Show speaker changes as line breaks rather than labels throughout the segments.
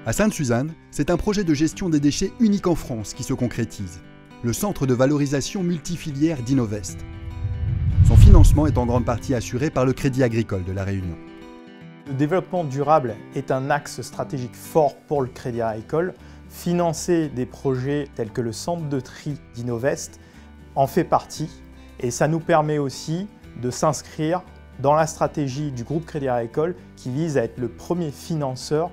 À Sainte-Suzanne, c'est un projet de gestion des déchets unique en France qui se concrétise. Le centre de valorisation multifilière d'Innovest. Son financement est en grande partie assuré par le Crédit Agricole de La Réunion.
Le développement durable est un axe stratégique fort pour le Crédit Agricole. Financer des projets tels que le centre de tri d'Innovest en fait partie et ça nous permet aussi de s'inscrire dans la stratégie du groupe Crédit Agricole qui vise à être le premier financeur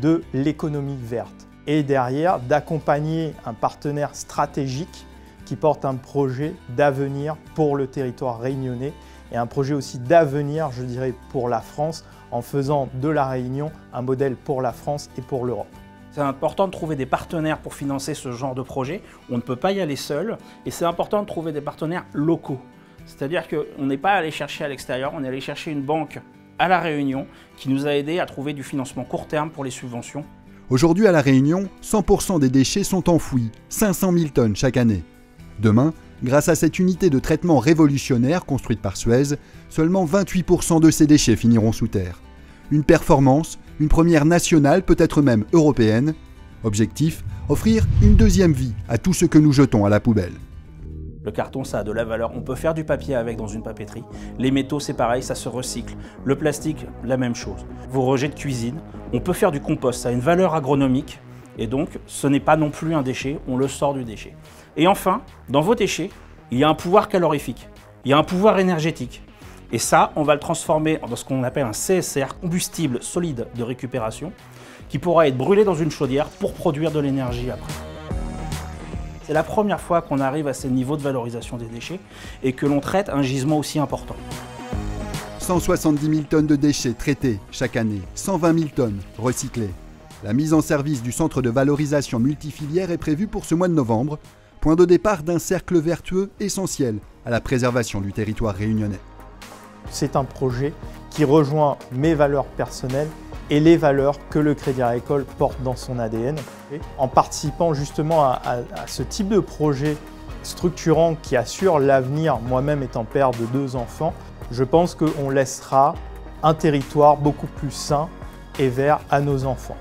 de l'économie verte et derrière d'accompagner un partenaire stratégique qui porte un projet d'avenir pour le territoire réunionnais et un projet aussi d'avenir, je dirais, pour la France en faisant de la Réunion un modèle pour la France et pour l'Europe.
C'est important de trouver des partenaires pour financer ce genre de projet. On ne peut pas y aller seul et c'est important de trouver des partenaires locaux. C'est-à-dire qu'on n'est pas allé chercher à l'extérieur, on est allé chercher une banque à La Réunion qui nous a aidés à trouver du financement court terme pour les subventions.
Aujourd'hui à La Réunion, 100% des déchets sont enfouis, 500 000 tonnes chaque année. Demain, grâce à cette unité de traitement révolutionnaire construite par Suez, seulement 28% de ces déchets finiront sous terre. Une performance, une première nationale, peut-être même européenne. Objectif, offrir une deuxième vie à tout ce que nous jetons à la poubelle.
Le carton, ça a de la valeur. On peut faire du papier avec dans une papeterie. Les métaux, c'est pareil, ça se recycle. Le plastique, la même chose. Vos rejets de cuisine, on peut faire du compost. Ça a une valeur agronomique et donc ce n'est pas non plus un déchet, on le sort du déchet. Et enfin, dans vos déchets, il y a un pouvoir calorifique, il y a un pouvoir énergétique. Et ça, on va le transformer dans ce qu'on appelle un CSR, combustible solide de récupération, qui pourra être brûlé dans une chaudière pour produire de l'énergie après. C'est la première fois qu'on arrive à ces niveaux de valorisation des déchets et que l'on traite un gisement aussi important.
170 000 tonnes de déchets traités chaque année, 120 000 tonnes recyclées. La mise en service du centre de valorisation multifilière est prévue pour ce mois de novembre, point de départ d'un cercle vertueux essentiel à la préservation du territoire réunionnais.
C'est un projet qui rejoint mes valeurs personnelles et les valeurs que le Crédit Agricole porte dans son ADN. En participant justement à ce type de projet structurant qui assure l'avenir, moi-même étant père de 2 enfants, je pense qu'on laissera un territoire beaucoup plus sain et vert à nos enfants.